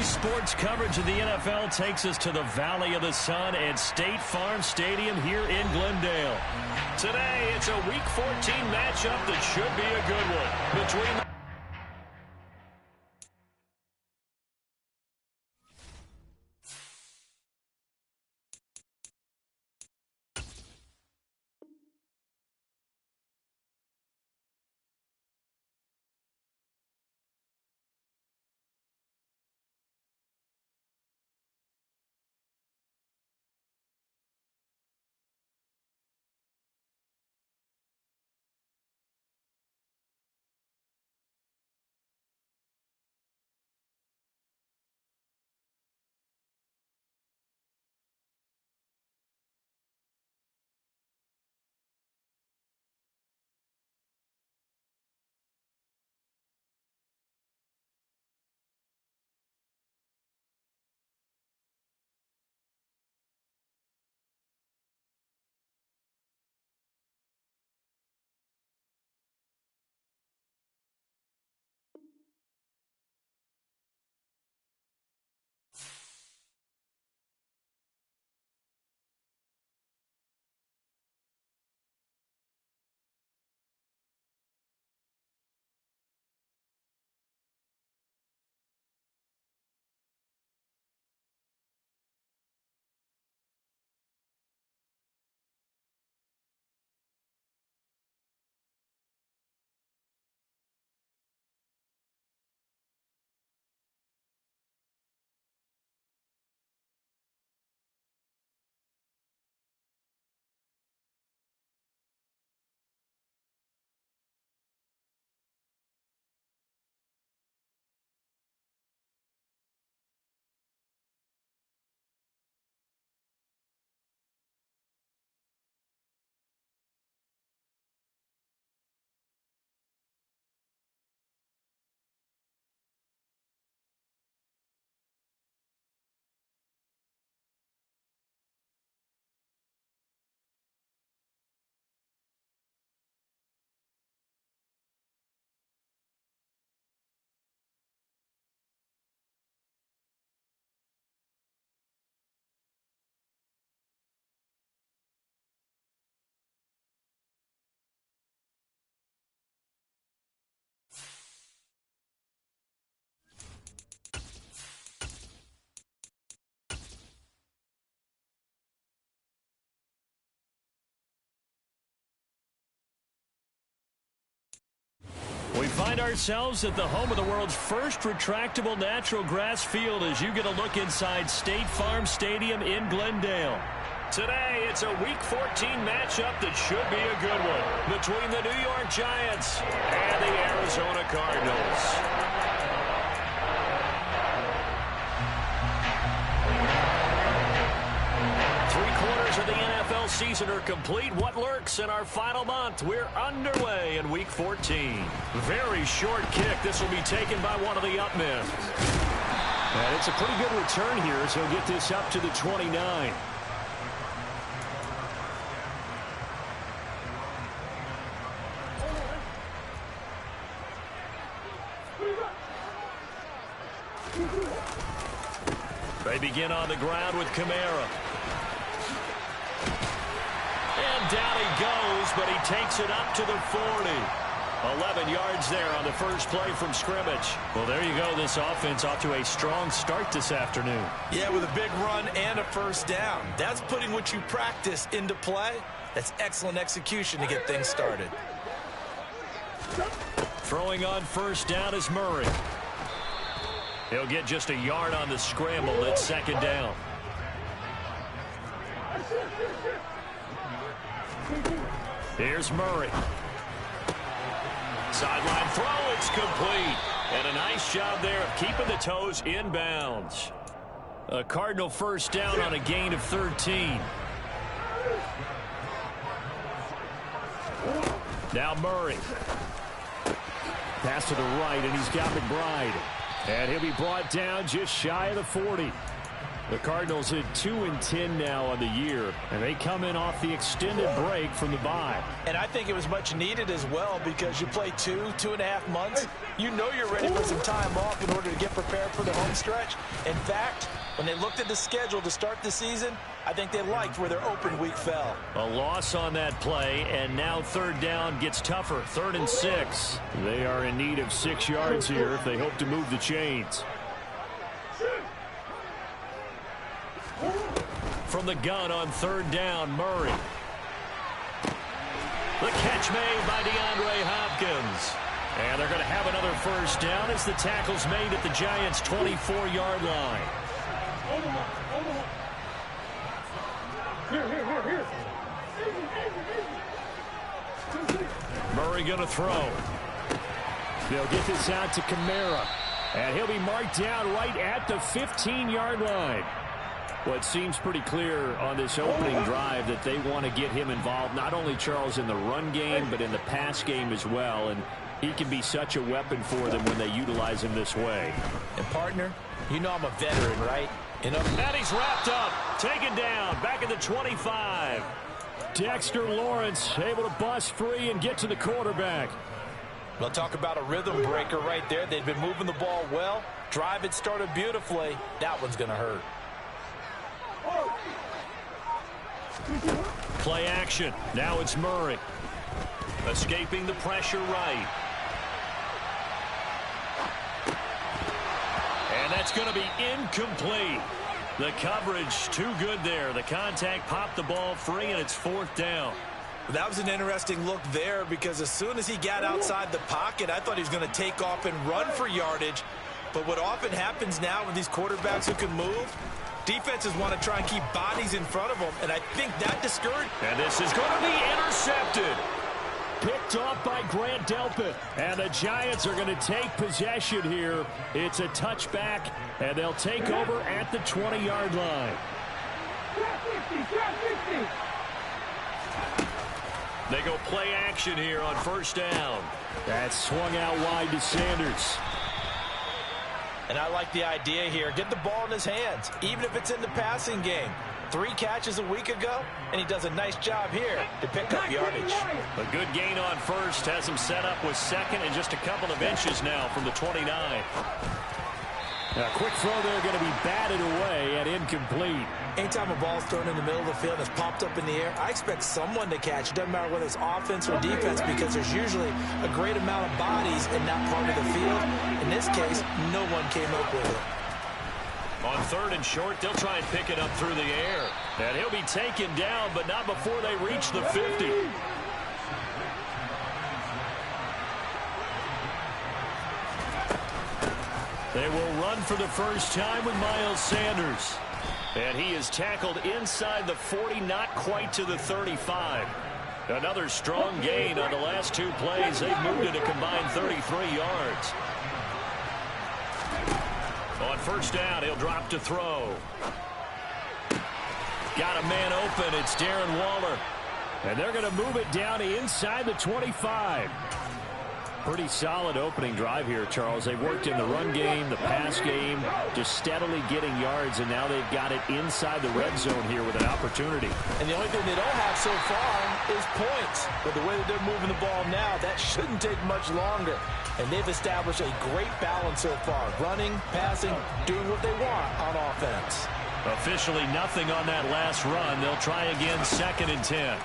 Sports coverage of the NFL takes us to the Valley of the Sun at State Farm Stadium here in Glendale. Today, it's a Week 14 matchup that should be a good one between the We find ourselves at the home of the world's first retractable natural grass field as you get a look inside State Farm Stadium in Glendale. Today, it's a Week 14 matchup that should be a good one between the New York Giants and the Arizona Cardinals. Of the NFL season are complete. What lurks in our final month? We're underway in Week 14. Very short kick. This will be taken by one of the up men. And it's a pretty good return here as he'll get this up to the 29. They begin on the ground with Kamara. And down he goes, but he takes it up to the 40. 11 yards there on the first play from scrimmage. Well, there you go. This offense off to a strong start this afternoon. Yeah, with a big run and a first down. That's putting what you practice into play. That's excellent execution to get things started. Throwing on first down is Murray. He'll get just a yard on the scramble. It's second down. Here's Murray. Sideline throw, it's complete. And a nice job there of keeping the toes in bounds. A Cardinal first down on a gain of 13. Now Murray. Pass to the right, and he's got McBride. And he'll be brought down just shy of the 40. The Cardinals at 2-10 now on the year, and they come in off the extended break from the bye. And I think it was much needed as well, because you play 2.5 months. You know you're ready for some time off in order to get prepared for the home stretch. In fact, when they looked at the schedule to start the season, I think they liked where their open week fell. A loss on that play, and now third down gets tougher. 3rd and 6. They are in need of 6 yards here if they hope to move the chains. From the gun on 3rd down, Murray. The catch made by DeAndre Hopkins. And they're going to have another first down as the tackle's made at the Giants' 24-yard line. Murray going to throw. They'll get this out to Kamara. And he'll be marked down right at the 15-yard line. Well, it seems pretty clear on this opening drive that they want to get him involved, not only, Charles, in the run game, but in the pass game as well. And he can be such a weapon for them when they utilize him this way. And, partner, you know I'm a veteran, right? And he's wrapped up, taken down, back at the 25. Dexter Lawrence able to bust free and get to the quarterback. Well, talk about a rhythm breaker right there. They've been moving the ball well. Drive it started beautifully. That one's going to hurt. Play action. Now it's Murray. Escaping the pressure right. And that's going to be incomplete. The coverage too good there. The contact popped the ball free, and it's 4th down. That was an interesting look there, because as soon as he got outside the pocket, I thought he was going to take off and run for yardage. But what often happens now with these quarterbacks who can move, defenses want to try and keep bodies in front of them, and I think that discouraged. And this is going to be intercepted. Picked off by Grant Delpit. And the Giants are going to take possession here. It's a touchback, and they'll take over at the 20-yard line. They go play action here on 1st down. That's swung out wide to Sanders. And I like the idea here. Get the ball in his hands, even if it's in the passing game. 3 catches a week ago, and he does a nice job here to pick up yardage. A good gain on 1st has him set up with 2nd and just a couple of inches now from the 29. A quick throw there going to be batted away and incomplete. Anytime a ball's thrown in the middle of the field and it's popped up in the air, I expect someone to catch. It doesn't matter whether it's offense or defense, because there's usually a great amount of bodies in that part of the field. In this case, no one came up with it. On 3rd and short, they'll try and pick it up through the air. And he'll be taken down, but not before they reach the 50. They will run for the first time with Miles Sanders. And he is tackled inside the 40, not quite to the 35. Another strong gain on the last 2 plays. They've moved it a combined 33 yards. On 1st down, he'll drop to throw. Got a man open. It's Darren Waller. And they're going to move it down inside the 25. Pretty solid opening drive here, Charles. They've worked in the run game, the pass game, just steadily getting yards, and now they've got it inside the red zone here with an opportunity. And the only thing they don't have so far is points. But the way that they're moving the ball now, that shouldn't take much longer. And they've established a great balance so far. Running, passing, doing what they want on offense. Officially nothing on that last run. They'll try again, 2nd and 10.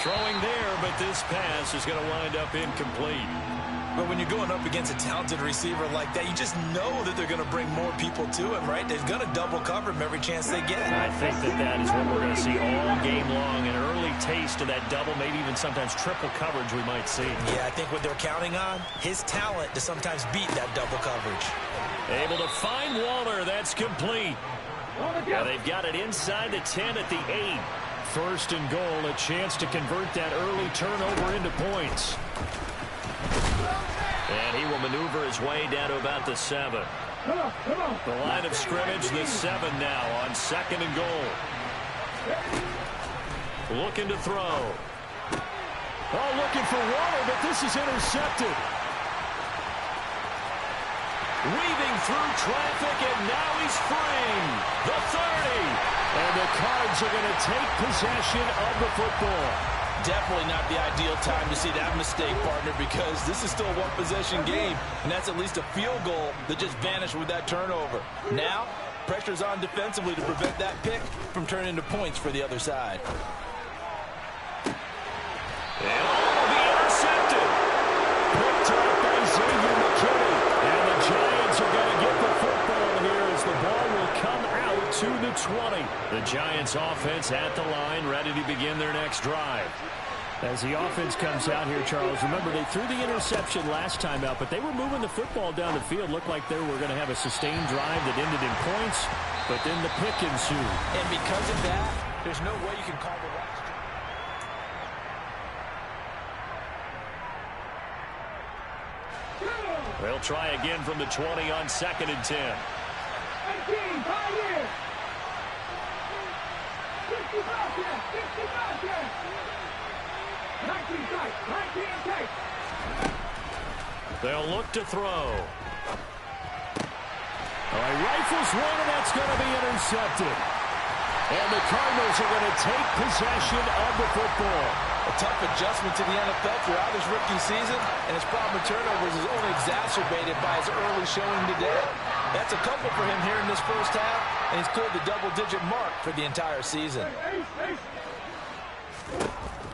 Throwing there, but this pass is going to wind up incomplete. But when you're going up against a talented receiver like that, you just know that they're going to bring more people to him, right? They're going to double cover him every chance they get. I think that is what we're going to see all game long. An early taste of that double, maybe even sometimes triple coverage we might see. Yeah, I think what they're counting on, his talent to sometimes beat that double coverage. Able to find Waller. That's complete. Now they've got it inside the 10 at the 8. 1st and goal, a chance to convert that early turnover into points. And he will maneuver his way down to about the 7. The line of scrimmage, the 7 now on 2nd and goal. Looking to throw. Oh, looking for Waller, but this is intercepted. weaving through traffic, and now he's free. The 30. And the Cards are going to take possession of the football. Definitely not the ideal time to see that mistake, partner, because this is still a one-possession game, and that's at least a field goal that just vanished with that turnover. Now, pressure's on defensively to prevent that pick from turning into points for the other side. And all will be intercepted. Picked up by Xavier McKinney. And the Giants are going to get the football here as the ball will come out to the 20. The Giants offense at the line, ready to begin their next drive. As the offense comes out here, Charles, remember they threw the interception last time out, but they were moving the football down the field. Looked like they were going to have a sustained drive that ended in points, but then the pick ensued. And because of that, there's no way you can call the last. They'll try again from the 20 on 2nd and 10. 18, 5 years. 65 10, 65 10. 19 tight, 19 tight. They'll look to throw. All right, rifles one, and that's going to be intercepted. And the Cardinals are going to take possession of the football. A tough adjustment to the NFL throughout his rookie season, and his problem with turnovers is only exacerbated by his early showing today. That's a couple for him here in this first half, and he's cleared the double-digit mark for the entire season.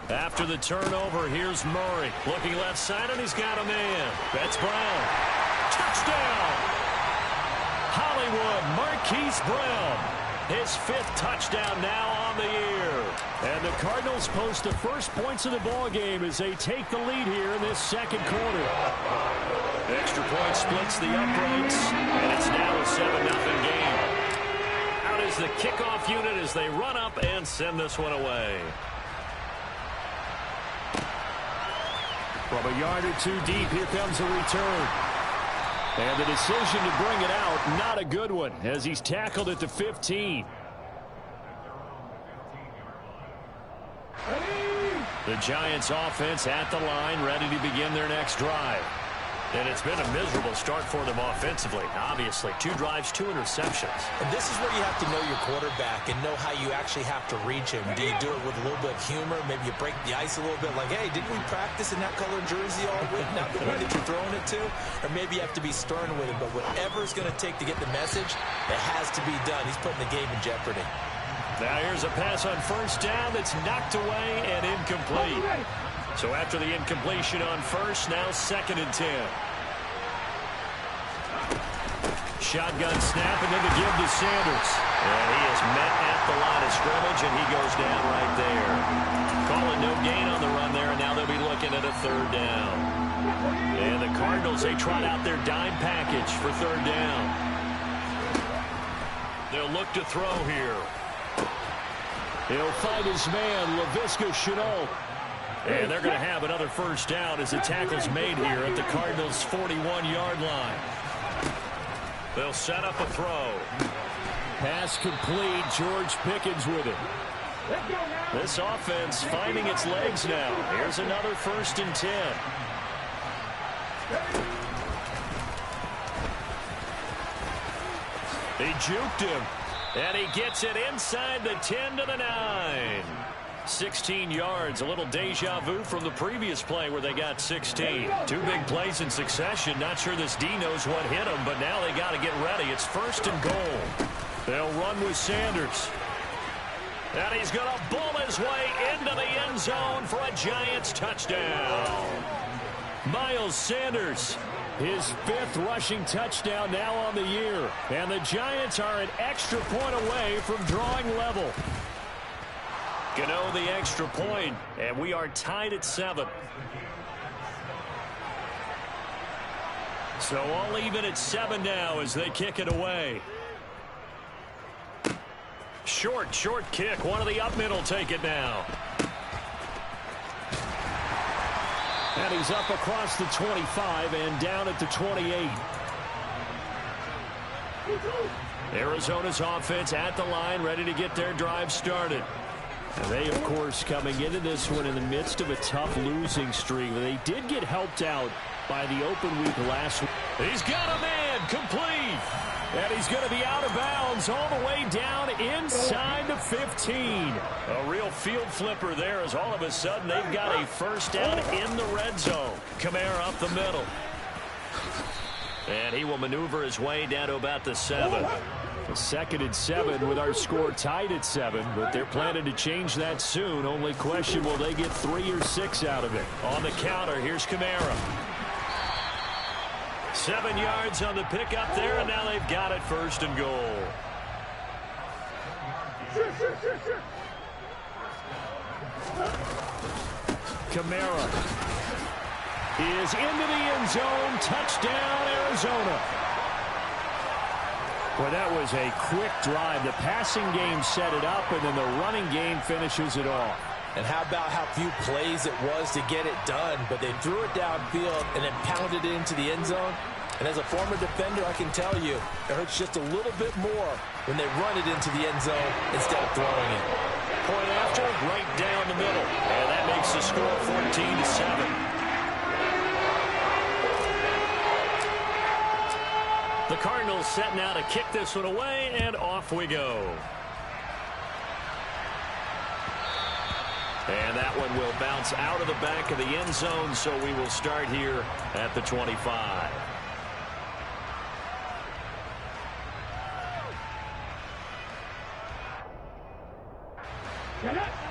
After the turnover, here's Murray. Looking left side, and he's got a man. That's Brown. Touchdown! Hollywood Marquise Brown. His 5th touchdown now on the year. And the Cardinals post the first points of the ball game as they take the lead here in this second quarter. The extra point splits the uprights, and it's now a 7-0 game. Out is the kickoff unit as they run up and send this one away. From a yard or two deep, here comes a return. And the decision to bring it out, not a good one, as he's tackled at the 15. The Giants offense at the line, ready to begin their next drive. And it's been a miserable start for them offensively. Obviously, 2 drives, 2 interceptions. And this is where you have to know your quarterback and know how you actually have to reach him. Do you do it with a little bit of humor? Maybe you break the ice a little bit like, hey, didn't we practice in that color jersey all week? Not the one that you're throwing it to? Or maybe you have to be stern with him. But whatever it's going to take to get the message, it has to be done. He's putting the game in jeopardy. Now here's a pass on first down that's knocked away and incomplete. So after the incompletion on first, now 2nd and 10. Shotgun snap, and then the give to Sanders. And he is met at the line of scrimmage, and he goes down right there. Calling no gain on the run there, and now they'll be looking at a 3rd down. And the Cardinals, they trot out their dime package for 3rd down. They'll look to throw here. He'll find his man, Laviska Shenault. And they're going to have another first down as the tackle's made here at the Cardinals' 41-yard line. They'll set up a throw. Pass complete. George Pickens with it. This offense finding its legs now. Here's another 1st and 10. He juked him. And he gets it inside the 10 to the 9. 16 yards, a little deja vu from the previous play where they got 16. 2 big plays in succession. Not sure this D knows what hit him, but now they got to get ready. It's 1st and goal. They'll run with Sanders. And he's going to bull his way into the end zone for a Giants touchdown. Miles Sanders, his 5th rushing touchdown now on the year. And the Giants are an extra point away from drawing level. Gano the extra point, and we are tied at 7. So all even at 7 now as they kick it away. Short kick. One of the up middle take it now. And he's up across the 25 and down at the 28. Arizona's offense at the line, ready to get their drive started. And they, of course, coming into this one in the midst of a tough losing streak. They did get helped out by the open week last week. He's got a man. and complete. And he's going to be out of bounds all the way down inside the 15. A real field flipper there as all of a sudden they've got a first down in the red zone. Kamara up the middle. And he will maneuver his way down to about the 7. A 2nd and 7 with our score tied at 7, but they're planning to change that soon. Only question, will they get 3 or 6 out of it? On the counter, here's Kamara. 7 yards on the pickup there, and now they've got it 1st and goal. Kamara is into the end zone. Touchdown, Arizona. Well, that was a quick drive. The passing game set it up, and then the running game finishes it off. And how about how few plays it was to get it done, but they threw it downfield and then pounded it into the end zone. And as a former defender, I can tell you, it hurts just a little bit more when they run it into the end zone instead of throwing it. Point after, right down the middle. And that makes the score 14-7. The Cardinals set now to kick this one away, and off we go. And that one will bounce out of the back of the end zone, so we will start here at the 25.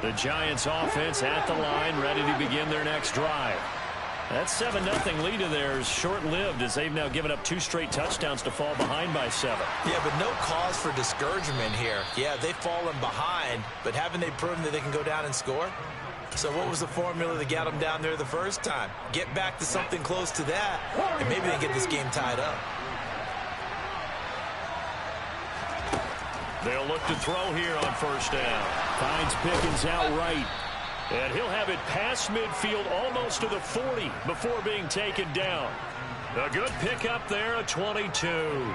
The Giants offense at the line, ready to begin their next drive. That 7-0 lead of theirs short-lived as they've now given up 2 straight touchdowns to fall behind by 7. Yeah, but no cause for discouragement here. Yeah, they've fallen behind, but haven't they proven that they can go down and score? So what was the formula that got them down there the first time? Get back to something close to that, and maybe they get this game tied up. They'll look to throw here on 1st down. Finds Pickens outright. And he'll have it past midfield almost to the 40 before being taken down. A good pickup there, a 22.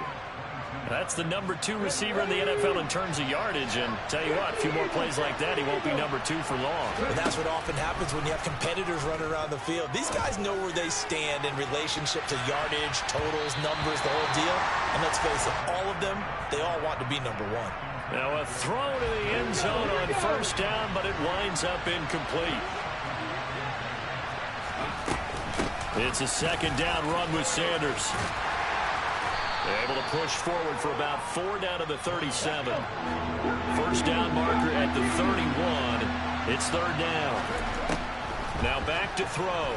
That's the number 2 receiver in the NFL in terms of yardage. And tell you what, a few more plays like that, he won't be number 2 for long. And that's what often happens when you have competitors running around the field. These guys know where they stand in relationship to yardage, totals, numbers, the whole deal. And let's face it, all of them, they all want to be number 1. Now a throw to the end zone on 1st down, but it winds up incomplete. It's a 2nd down run with Sanders. Able to push forward for about 4 down to the 37. 1st down marker at the 31. It's 3rd down. Now back to throw.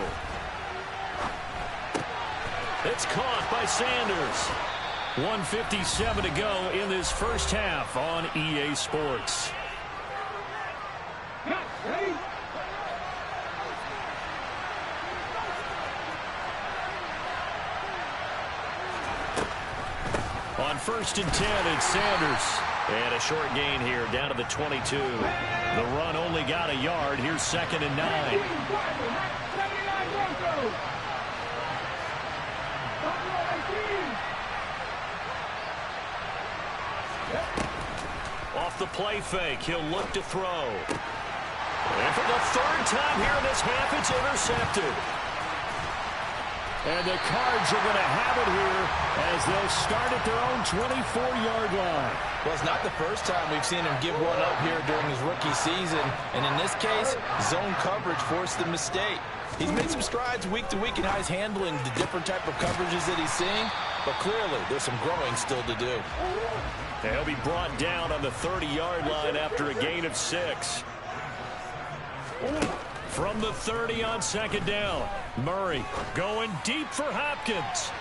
It's caught by Sanders. 1:57 to go in this first half on EA Sports. On 1st and 10, it's Sanders. And a short gain here down to the 22. The run only got a yard. Here's 2nd and 9. Off the play fake, he'll look to throw. And for the 3rd time here in this half, it's intercepted. And the Cards are going to have it here as they'll start at their own 24-yard line. Well, it's not the first time we've seen him give one up here during his rookie season. And in this case, zone coverage forced the mistake. He's made some strides week to week in how he's handling the different type of coverages that he's seeing. But clearly, there's some growing still to do. He'll be brought down on the 30-yard line after a gain of 6. From the 30 on 2nd down, Murray going deep for Hopkins.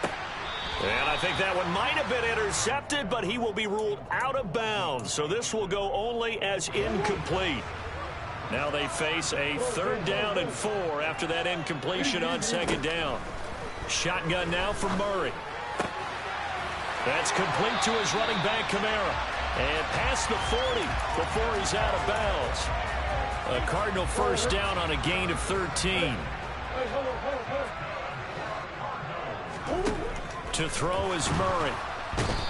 And I think that one might have been intercepted, but he will be ruled out of bounds. So this will go only as incomplete. Now they face a 3rd down and 4 after that incompletion on 2nd down. Shotgun now for Murray. That's complete to his running back, Kamara. And past the 40 before he's out of bounds. A Cardinal 1st down on a gain of 13. To throw is Murray.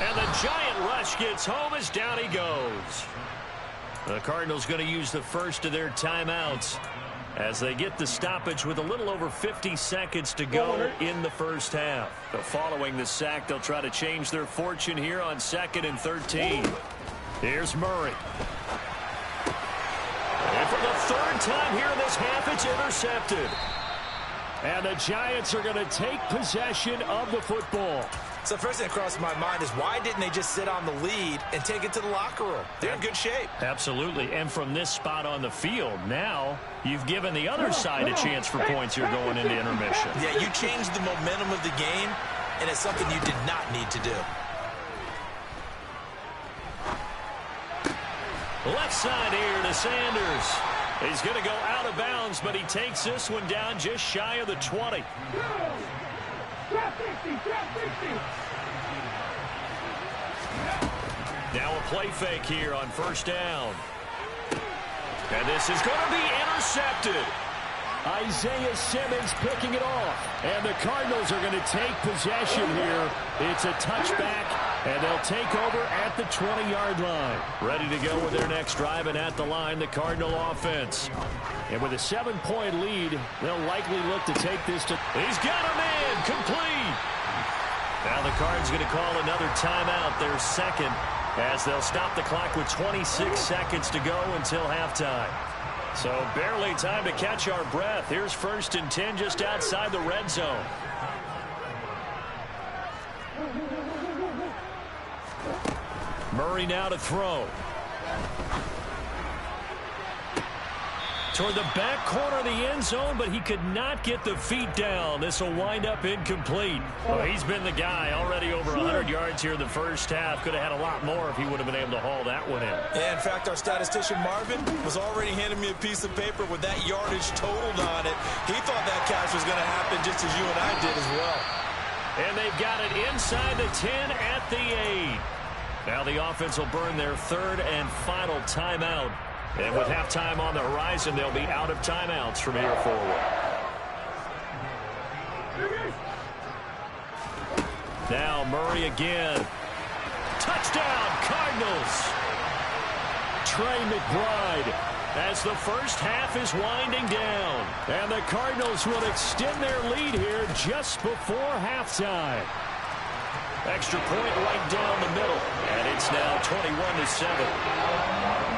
And the giant rush gets home as down he goes. The Cardinals going to use the first of their timeouts as they get the stoppage with a little over 50 seconds to go in the first half. But following the sack, they'll try to change their fortune here on 2nd and 13. Here's Murray. And for the 3rd time here in this half, it's intercepted. And the Giants are going to take possession of the football. So first thing that crossed my mind is why didn't they just sit on the lead and take it to the locker room? They're in good shape. Absolutely. And from this spot on the field, now you've given the other side a chance for points here going into intermission. Yeah, you changed the momentum of the game, and it's something you did not need to do. Left side here to Sanders. He's going to go out of bounds, but he takes this one down just shy of the 20. Now a play fake here on 1st down. And this is going to be intercepted. Isaiah Simmons picking it off. And the Cardinals are going to take possession here. It's a touchback, and they'll take over at the 20-yard line. Ready to go with their next drive, and at the line, the Cardinal offense. And with a 7-point lead, they'll likely look to take this to... He's got a man, complete. Now the Cards going to call another timeout, their 2nd, as they'll stop the clock with 26 seconds to go until halftime. So barely time to catch our breath. Here's 1st and 10 just outside the red zone. Murray now to throw. Toward the back corner of the end zone, but he could not get the feet down. This will wind up incomplete. Well, he's been the guy already over 100 yards here in the first half. Could have had a lot more if he would have been able to haul that one in. Yeah, in fact, our statistician Marvin was already handing me a piece of paper with that yardage totaled on it. He thought that catch was going to happen just as you and I did as well. And they've got it inside the 10 at the 8. Now the offense will burn their 3rd and final timeout. And with halftime on the horizon, they'll be out of timeouts from here forward. Now Murray again. Touchdown, Cardinals. Trey McBride as the first half is winding down. And the Cardinals will extend their lead here just before halftime. Extra point right down the middle. And it's now 21-7.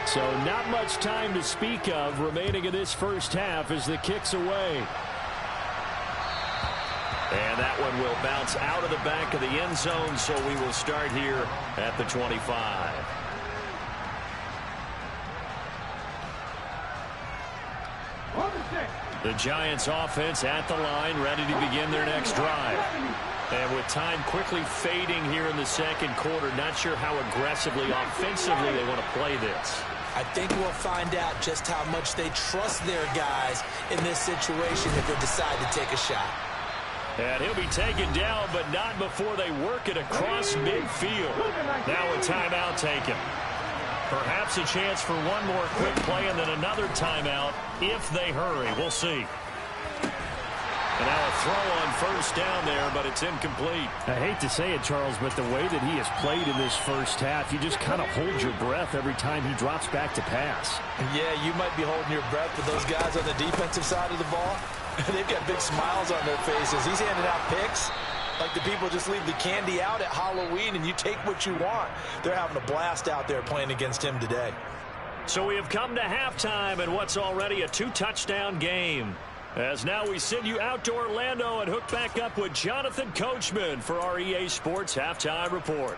So not much time to speak of remaining in this first half as the kick's away. And that one will bounce out of the back of the end zone, so we will start here at the 25. The Giants offense at the line, ready to begin their next drive. And with time quickly fading here in the 2nd quarter, not sure how aggressively, offensively they want to play this. I think we'll find out just how much they trust their guys in this situation if they decide to take a shot. And he'll be taken down, but not before they work it across midfield. Now a timeout taken. Perhaps a chance for one more quick play and then another timeout if they hurry. We'll see. And now a throw on 1st down there, but it's incomplete. I hate to say it, Charles, but the way that he has played in this first half, you just kind of hold your breath every time he drops back to pass. Yeah, you might be holding your breath, but those guys on the defensive side of the ball, they've got big smiles on their faces. He's handing out picks like the people just leave the candy out at Halloween and you take what you want. They're having a blast out there playing against him today. So we have come to halftime in what's already a 2-touchdown game. As now we send you out to Orlando and hook back up with Jonathan Coachman for our EA Sports Halftime Report.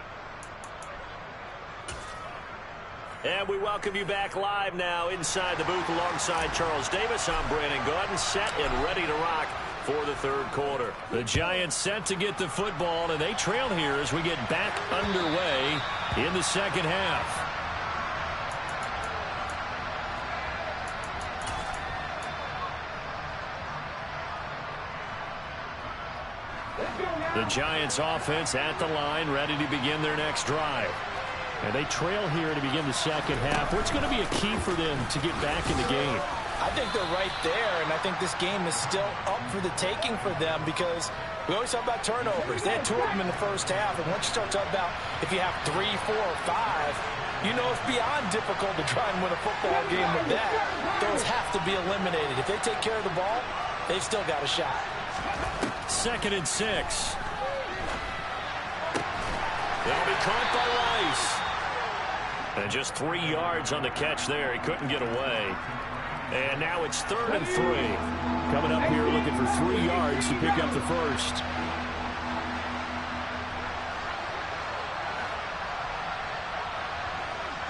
And we welcome you back live now inside the booth alongside Charles Davis. I'm Brandon Gaudin, set and ready to rock for the 3rd quarter. The Giants set to get the football, and they trail here as we get back underway in the 2nd half. The Giants offense at the line, ready to begin their next drive. And they trail here to begin the 2nd half. What's going to be a key for them to get back in the game? I think they're right there, and I think this game is still up for the taking for them because we always talk about turnovers. They had 2 of them in the first half, and once you start talking about if you have 3, 4, or 5, you know it's beyond difficult to try and win a football game with that. Those have to be eliminated. If they take care of the ball, they've still got a shot. 2nd and 6. They'll be caught by Rice. And just 3 yards on the catch there. He couldn't get away. And now it's 3rd and 3. Coming up here looking for 3 yards to pick up the first.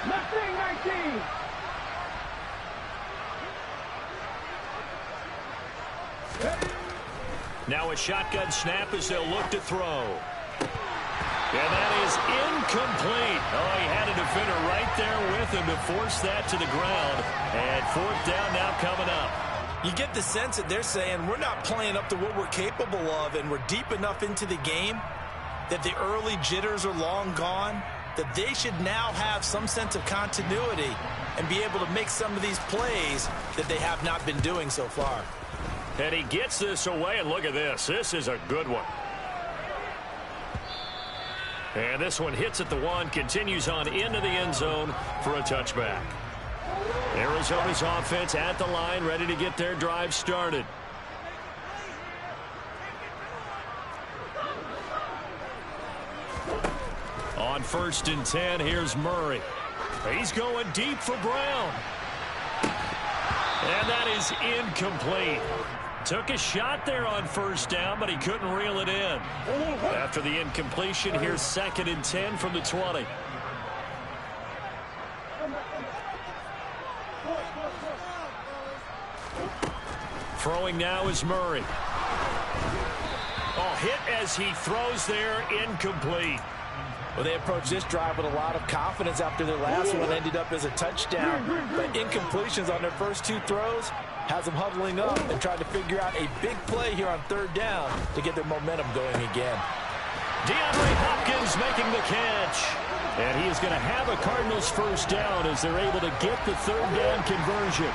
Mustang 19. Now a shotgun snap as they'll look to throw. And that is incomplete. Oh, he had a defender right there with him to force that to the ground. And 4th down now coming up. You get the sense that they're saying we're not playing up to what we're capable of, and we're deep enough into the game that the early jitters are long gone, that they should now have some sense of continuity and be able to make some of these plays that they have not been doing so far. And he gets this away, and look at this. This is a good one. And this one hits at the 1, continues on into the end zone for a touchback. Arizona's offense at the line, ready to get their drive started. On 1st and 10, here's Murray. He's going deep for Brown. And that is incomplete. Took a shot there on 1st down, but he couldn't reel it in. After the incompletion, here's 2nd and 10 from the 20. Throwing now is Murray. Oh, hit as he throws there, incomplete. Well, they approached this drive with a lot of confidence after their last one ended up as a touchdown. But incompletions on their first 2 throws has them huddling up and trying to figure out a big play here on 3rd down to get their momentum going again. DeAndre Hopkins making the catch. And he is going to have a Cardinals 1st down as they're able to get the 3rd down conversion.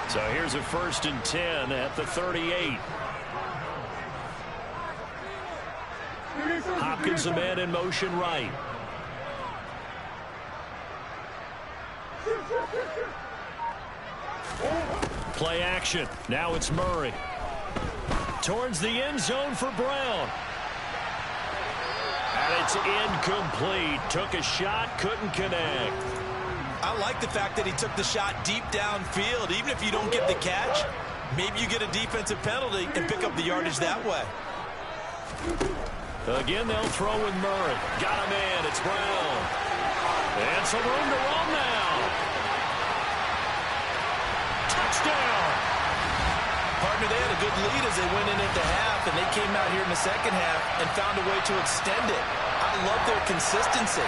So here's a 1st and 10 at the 38. Hopkins, a man in motion right. Play action. Now it's Murray. Towards the end zone for Brown. And it's incomplete. Took a shot, couldn't connect. I like the fact that he took the shot deep downfield. Even if you don't get the catch, maybe you get a defensive penalty and pick up the yardage that way. Again, they'll throw with Murray. Got him in. It's Brown. And some room to run now. Touchdown. Partner, they had a good lead as they went in at the half, and they came out here in the second half and found a way to extend it. I love their consistency.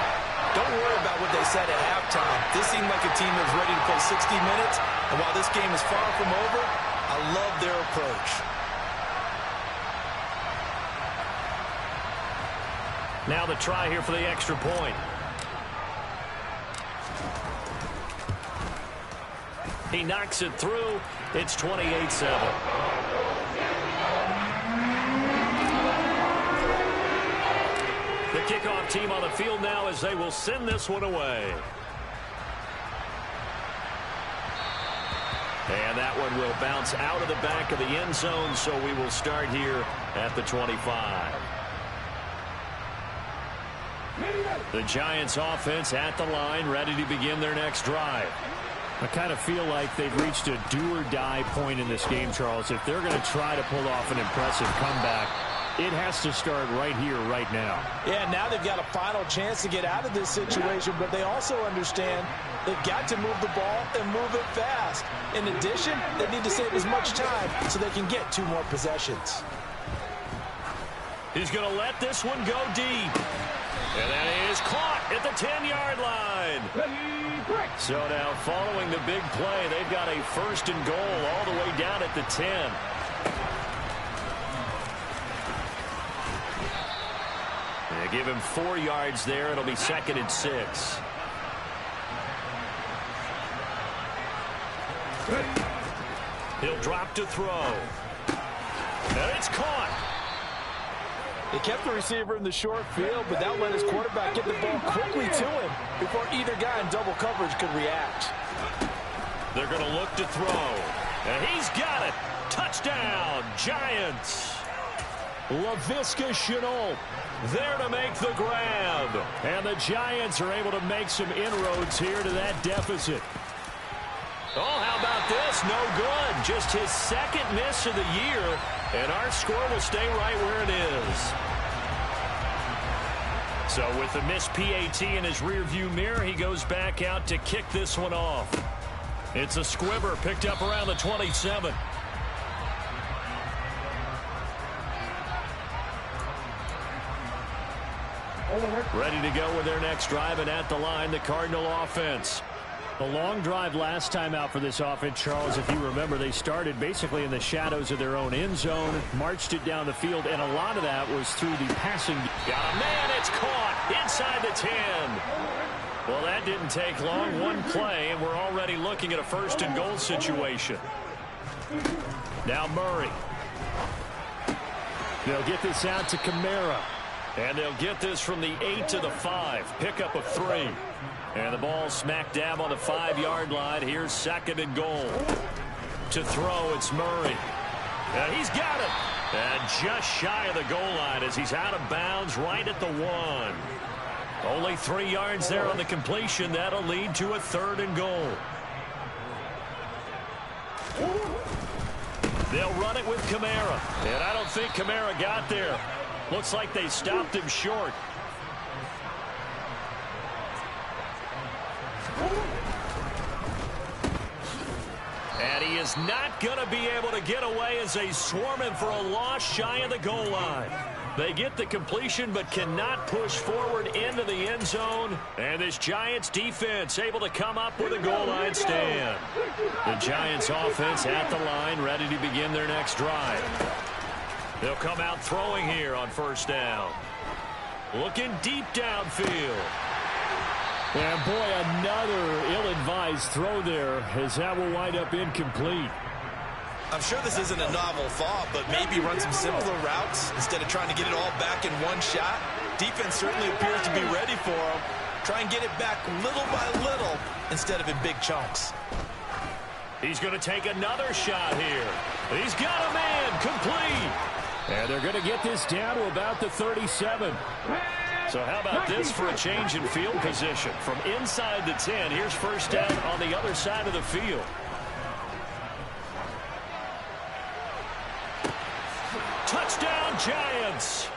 Don't worry about what they said at halftime. This seemed like a team that was ready to play 60 minutes, and while this game is far from over, I love their approach. Now the try here for the extra point. He knocks it through. It's 28-7. The kickoff team on the field now as they will send this one away. And that one will bounce out of the back of the end zone, so we will start here at the 25. The Giants offense at the line, ready to begin their next drive. I kind of feel like they've reached a do-or-die point in this game, Charles. If they're going to try to pull off an impressive comeback, it has to start right here, right now. Yeah, now they've got a final chance to get out of this situation, but they also understand they've got to move the ball and move it fast. In addition, they need to save as much time so they can get 2 more possessions. He's going to let this one go deep. And that is caught at the 10-yard line. So now following the big play, they've got a 1st and goal all the way down at the 10. They give him 4 yards there. It'll be 2nd and 6. He'll drop to throw. And it's caught. He kept the receiver in the short field, but that let his quarterback get the ball quickly to him before either guy in double coverage could react. They're going to look to throw. And he's got it. Touchdown, Giants. Laviska Shenault there to make the grab. And the Giants are able to make some inroads here to that deficit. Oh, how about this? No good. Just his second miss of the year. And our score will stay right where it is. So with the missed PAT in his rearview mirror, he goes back out to kick this one off. It's a squibber picked up around the 27. Ready to go with their next drive, and at the line, the Cardinal offense. The long drive last time out for this offense, Charles, if you remember, they started basically in the shadows of their own end zone, marched it down the field, and a lot of that was through the passing. Got a man, it's caught inside the 10. Well, that didn't take long, one play, and we're already looking at a first and goal situation. Now Murray. They'll get this out to Kamara. And they'll get this from the 8 to the 5. Pickup of 3. And the ball smack dab on the 5-yard line. Here's second and goal. To throw, it's Murray. And he's got it. And just shy of the goal line as he's out of bounds right at the 1. Only 3 yards there on the completion. That'll lead to a third and goal. They'll run it with Kamara. And I don't think Kamara got there. Looks like they stopped him short. And he is not going to be able to get away as they swarm him for a loss shy of the goal line. They get the completion but cannot push forward into the end zone. And this Giants defense able to come up with a goal line stand. The Giants offense at the line, ready to begin their next drive. They'll come out throwing here on first down. Looking deep downfield. And boy, another ill-advised throw there as that will wind up incomplete. I'm sure this isn't a novel thought, but maybe run some simpler routes instead of trying to get it all back in one shot. Defense certainly appears to be ready for him. Try and get it back little by little instead of in big chunks. He's going to take another shot here. He's got a man, complete. And they're going to get this down to about the 37. So how about this for a change in field position? From inside the 10, here's first down on the other side of the field. Touchdown, Giants.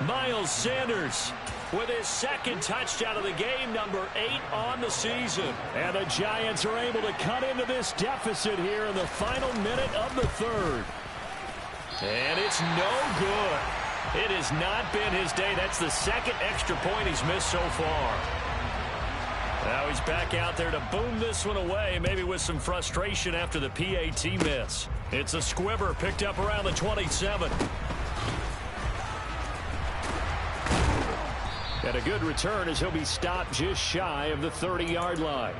Miles Sanders with his second touchdown of the game, number 8 on the season. And the Giants are able to cut into this deficit here in the final minute of the third. And it's no good. It has not been his day. That's the second extra point he's missed so far. Now he's back out there to boom this one away, maybe with some frustration after the PAT miss. It's a squibber picked up around the 27. And a good return as he'll be stopped just shy of the 30-yard line.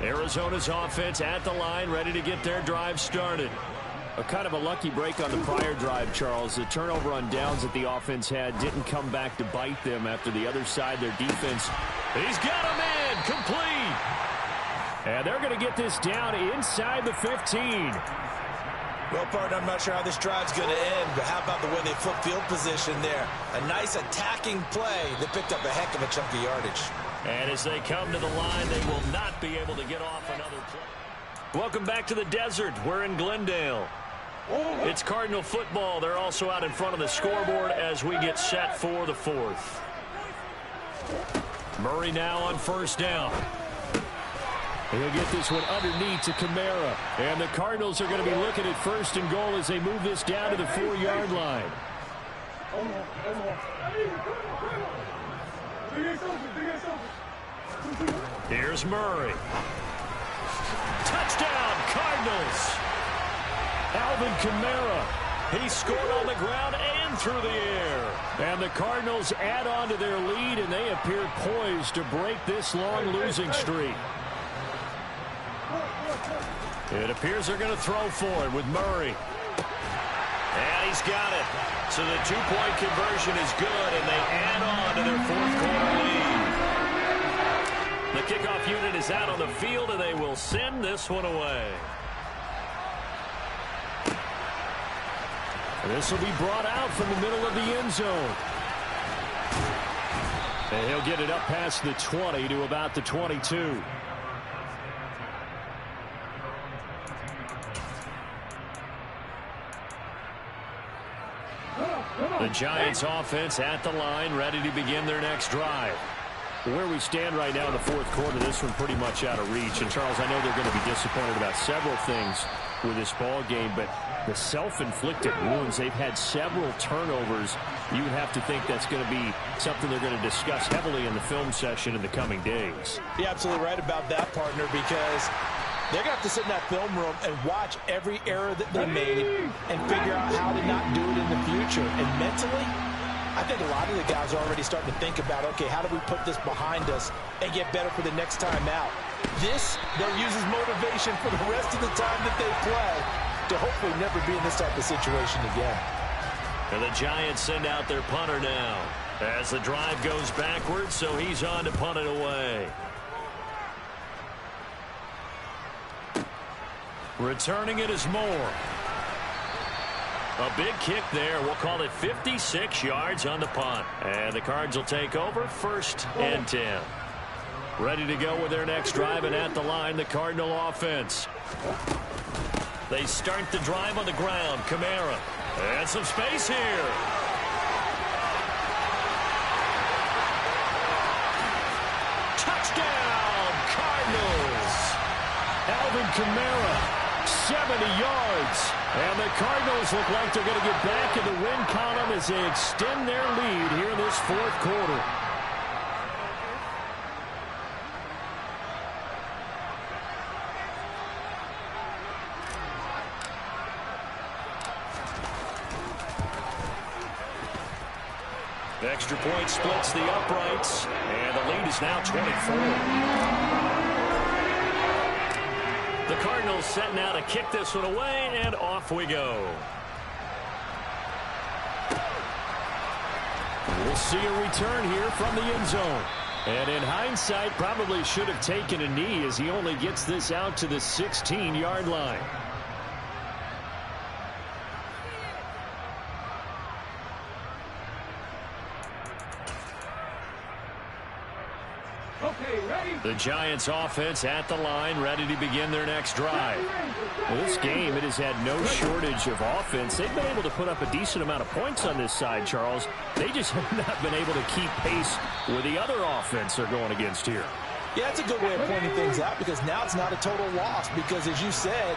Arizona's offense at the line, ready to get their drive started. A kind of a lucky break on the prior drive, Charles. The turnover on downs that the offense had didn't come back to bite them after the other side, their defense. He's got a man, complete. And they're going to get this down inside the 15. Well, partner, I'm not sure how this drive's going to end, but how about the way they flip field position there? A nice attacking play that picked up a heck of a chunk of yardage. And as they come to the line, they will not be able to get off another play. Welcome back to the desert. We're in Glendale. It's Cardinal football. They're also out in front of the scoreboard as we get set for the fourth. Murray now on first down. He'll get this one underneath to Kamara. And the Cardinals are going to be looking at first and goal as they move this down to the 4-yard line. Here's Murray. Touchdown, Cardinals. Alvin Kamara. He scored on the ground and through the air. And the Cardinals add on to their lead, and they appear poised to break this long losing streak. It appears they're going to throw for it with Murray. And he's got it. So the two-point conversion is good, and they add on to their fourth quarter lead. The kickoff unit is out on the field, and they will send this one away. This will be brought out from the middle of the end zone. And he'll get it up past the 20 to about the 22. The Giants offense at the line, ready to begin their next drive. Where we stand right now in the fourth quarter, this one pretty much out of reach. And, Charles, I know they're going to be disappointed about several things with this ball game, but the self-inflicted wounds, they've had several turnovers. You would have to think that's going to be something they're going to discuss heavily in the film session in the coming days. You're absolutely right about that, partner, because they're going to have to sit in that film room and watch every error that they made and figure out how to not do it in the future. And mentally, I think a lot of the guys are already starting to think about, okay, how do we put this behind us and get better for the next time out? This, they'll use as motivation for the rest of the time that they play to hopefully never be in this type of situation again. And the Giants send out their punter now as the drive goes backwards, so he's on to punt it away. Returning it is Moore. A big kick there. We'll call it 56 yards on the punt. And the Cards will take over 1st and 10. Ready to go with their next drive, and at the line, the Cardinal offense. They start the drive on the ground. Kamara. And some space here. Touchdown, Cardinals. Alvin Kamara. 70 yards. And the Cardinals look like they're going to get back in the win column as they extend their lead here in this fourth quarter. Extra point splits the uprights, and the lead is now 24. The Cardinals set now to kick this one away, and off we go. We'll see a return here from the end zone. And in hindsight, probably should have taken a knee as he only gets this out to the 16-yard line. The Giants offense at the line, ready to begin their next drive. Well, this game, it has had no shortage of offense. They've been able to put up a decent amount of points on this side, Charles. They just have not been able to keep pace with the other offense they're going against here. Yeah, that's a good way of pointing things out, because now it's not a total loss, because as you said,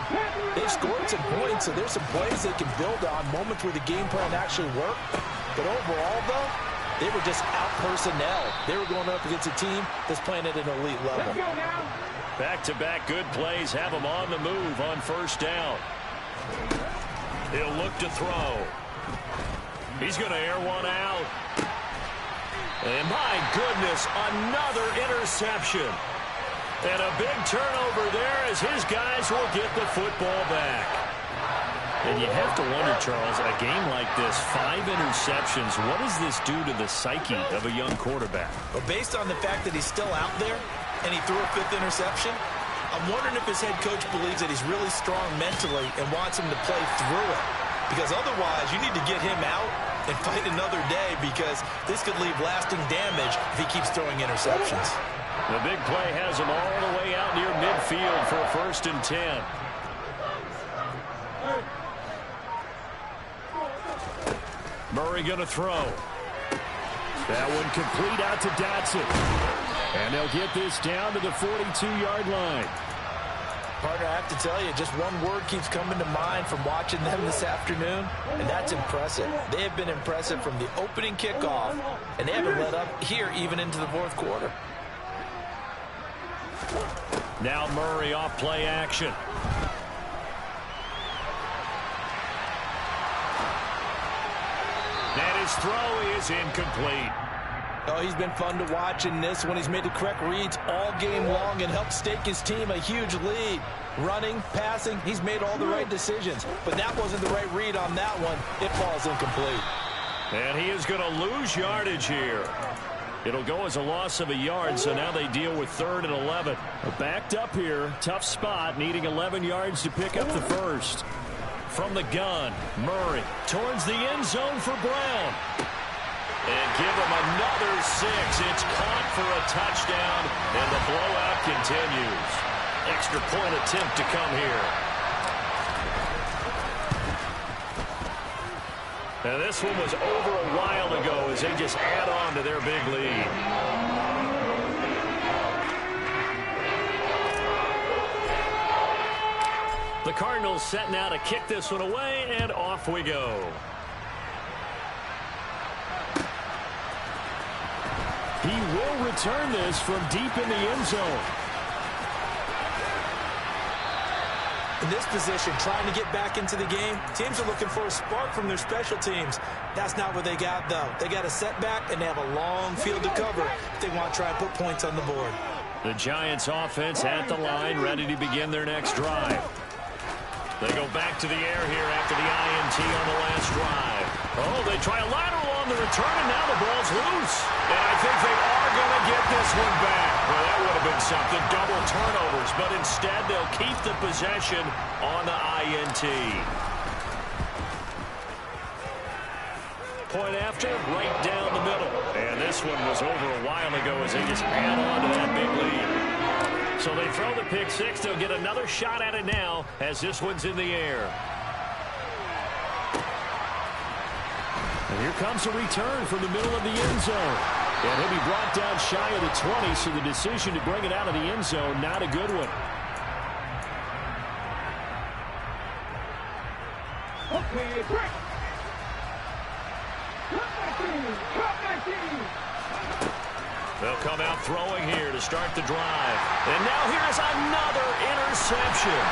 they've scored some points, so there's some plays they can build on, moments where the game plan actually worked. But overall, though, they were just out-personnel. They were going up against a team that's playing at an elite level. Back-to-back good plays have them on the move on first down. He'll look to throw. He's going to air one out. And my goodness, another interception. And a big turnover there as his guys will get the football back. And you have to wonder, Charles, a game like this, 5 interceptions, what does this do to the psyche of a young quarterback? But based on the fact that he's still out there and he threw a 5th interception, I'm wondering if his head coach believes that he's really strong mentally and wants him to play through it. Because otherwise, you need to get him out and fight another day, because this could leave lasting damage if he keeps throwing interceptions. The big play has him all the way out near midfield for a 1st and 10. Murray going to throw. That one complete out to Dotson. And they'll get this down to the 42-yard line. Partner, I have to tell you, just one word keeps coming to mind from watching them this afternoon, and that's impressive. They have been impressive from the opening kickoff, and they haven't let up here even into the fourth quarter. Now Murray off play action. And his throw is incomplete. Oh, he's been fun to watch in this one. He's made the correct reads all game long and helped stake his team a huge lead. Running, passing, he's made all the right decisions. But that wasn't the right read on that one. It falls incomplete. And he is going to lose yardage here. It'll go as a loss of a yard, so now they deal with 3rd and 11. Backed up here, tough spot, needing 11 yards to pick up the first. From the gun, Murray towards the end zone for Brown. And give him another 6. It's caught for a touchdown, and the blowout continues. Extra point attempt to come here. Now this one was over a while ago as they just add on to their big lead. The Cardinals set now to kick this one away, and off we go. He will return this from deep in the end zone. In this position, trying to get back into the game, teams are looking for a spark from their special teams. That's not what they got, though. They got a setback, and they have a long field to cover if they want to try and put points on the board. The Giants offense at the line, ready to begin their next drive. They go back to the air here after the INT on the last drive. Oh, they try a lateral on the return, and now the ball's loose. And I think they are going to get this one back. Well, that would have been something, double turnovers, but instead they'll keep the possession on the INT. Point after, right down the middle. And this one was over a while ago as they just add on to that big lead. So they throw the pick 6. They'll get another shot at it now as this one's in the air. And here comes a return from the middle of the end zone. And he'll be brought down shy of the 20, so the decision to bring it out of the end zone, not a good one. Okay, break. Cut 19. They'll come out throwing here to start the drive. And now here's another interception.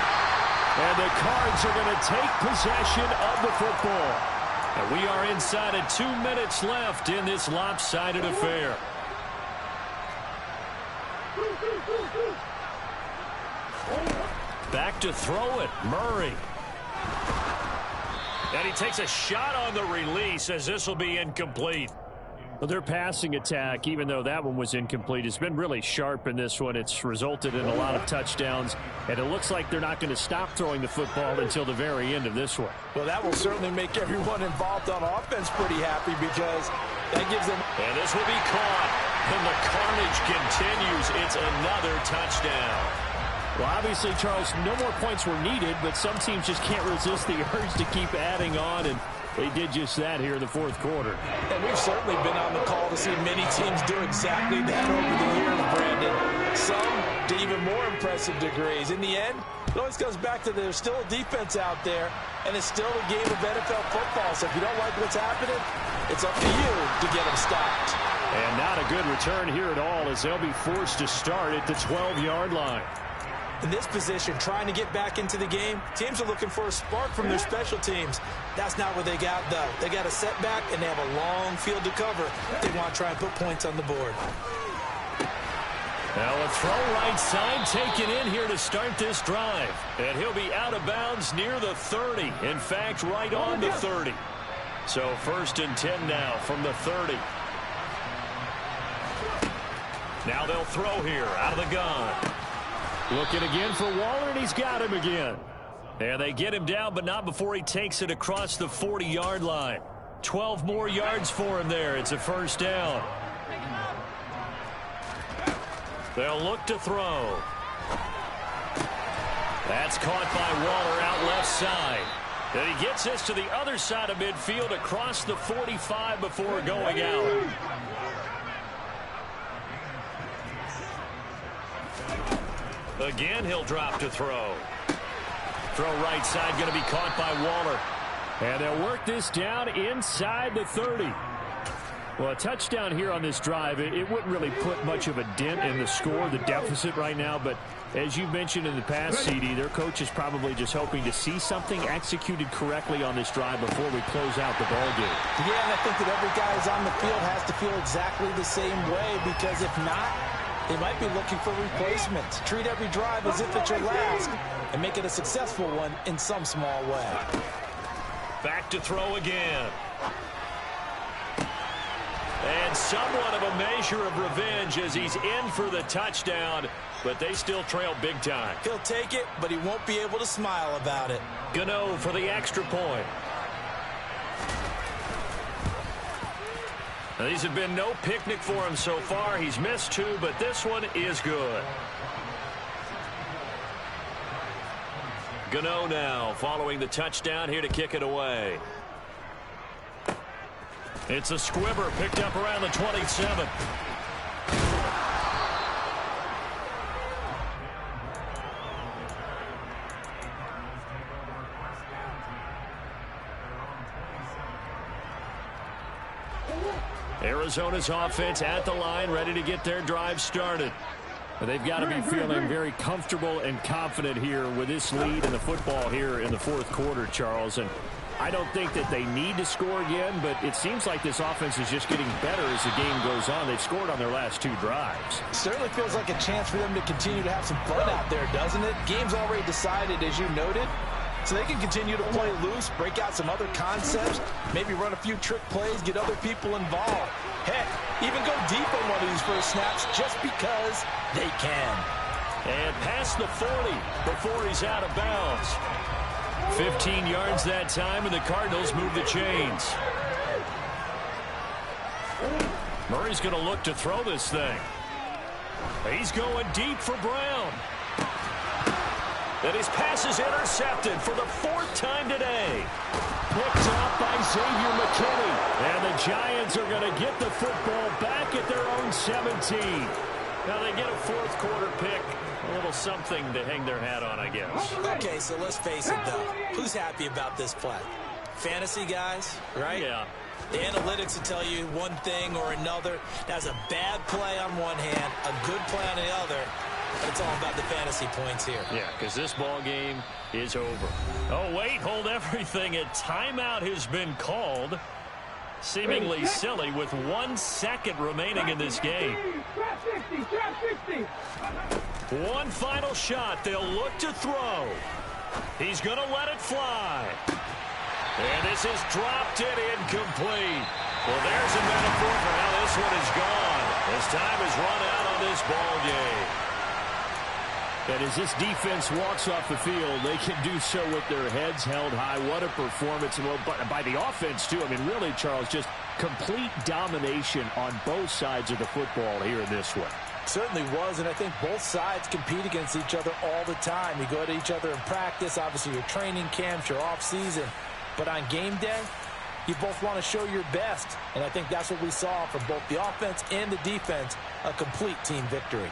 And the Cards are going to take possession of the football. And we are inside of 2 minutes left in this lopsided affair. Back to throw it, Murray. And he takes a shot on the release as this will be incomplete. Well, their passing attack, even though that one was incomplete, has been really sharp in this one. It's resulted in a lot of touchdowns, and it looks like they're not going to stop throwing the football until the very end of this one. Well, that will certainly make everyone involved on offense pretty happy because that gives them... And this will be caught, and the carnage continues. It's another touchdown. Well, obviously, Charles, no more points were needed, but some teams just can't resist the urge to keep adding on, and they did just that here in the fourth quarter. And we've certainly been on the call to see many teams do exactly that over the years, Brandon. Some to even more impressive degrees. In the end, it always comes back to there's still a defense out there, and it's still a game of NFL football. So if you don't like what's happening, it's up to you to get them stopped. And not a good return here at all as they'll be forced to start at the 12-yard line. In this position, trying to get back into the game, teams are looking for a spark from their special teams. That's not what they got, though. They got a setback, and they have a long field to cover if they want to try and put points on the board. Now a throw right side taken in here to start this drive. And he'll be out of bounds near the 30. In fact, right on the 30. So 1st and 10 now from the 30. Now they'll throw here out of the gun. Looking again for Waller, and he's got him again. And they get him down, but not before he takes it across the 40-yard line. 12 more yards for him there. It's a 1st down. They'll look to throw. That's caught by Waller out left side. And he gets this to the other side of midfield across the 45 before going out. Again, he'll drop to throw. Throw right side, going to be caught by Waller. And they'll work this down inside the 30. Well, a touchdown here on this drive, it wouldn't really put much of a dent in the score, the deficit right now. But as you mentioned in the past, CD, their coach is probably just hoping to see something executed correctly on this drive before we close out the ball game. Yeah, and I think that every guy who's on the field has to feel exactly the same way, because if not, they might be looking for replacements. Treat every drive as if it's your last and make it a successful one in some small way. Back to throw again. And somewhat of a measure of revenge as he's in for the touchdown, but they still trail big time. He'll take it, but he won't be able to smile about it. Gano for the extra point. Now, these have been no picnic for him so far. He's missed 2, but this one is good. Gano now following the touchdown here to kick it away. It's a squibber picked up around the 27. Arizona's offense at the line, ready to get their drive started. But they've got to be feeling very comfortable and confident here with this lead in the football here in the fourth quarter, Charles. And I don't think that they need to score again, but it seems like this offense is just getting better as the game goes on. They've scored on their last 2 drives. Certainly feels like a chance for them to continue to have some fun out there, doesn't it? Game's already decided, as you noted, so they can continue to play loose, break out some other concepts, maybe run a few trick plays, get other people involved. Heck, even go deep on one of these first snaps just because they can. And past the 40 before he's out of bounds. 15 yards that time, and the Cardinals move the chains. Murray's going to look to throw this thing. He's going deep for Brown. And his pass is intercepted for the 4th time today. Picked up by Xavier McKinney. And the Giants are going to get the football back at their own 17. Now they get a fourth quarter pick. A little something to hang their hat on, I guess. Okay, so let's face it, though. Who's happy about this play? Fantasy guys, right? Yeah. The analytics will tell you one thing or another. That's a bad play on one hand, a good play on the other. But it's all about the fantasy points here. Yeah, because this ball game is over. Oh, wait, hold everything. A timeout has been called. Seemingly silly with 1 second remaining in this game. One final shot. They'll look to throw. He's going to let it fly. And this is dropped in incomplete. Well, there's a metaphor for how this one is gone. As time has run out on this ball game. And as this defense walks off the field, they can do so with their heads held high. What a performance. Well, by the offense, too. I mean, really, Charles, just complete domination on both sides of the football here in this one. Certainly was, and I think both sides compete against each other all the time. You go at each other in practice, obviously your training camps, your off-season. But on game day, you both want to show your best. And I think that's what we saw from both the offense and the defense, a complete team victory.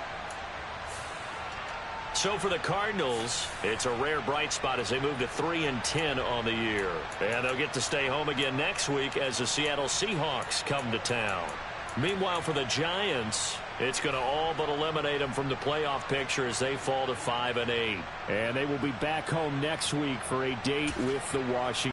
So for the Cardinals, it's a rare bright spot as they move to 3-10 on the year. And they'll get to stay home again next week as the Seattle Seahawks come to town. Meanwhile, for the Giants, it's going to all but eliminate them from the playoff picture as they fall to 5-8. And they will be back home next week for a date with the Washington.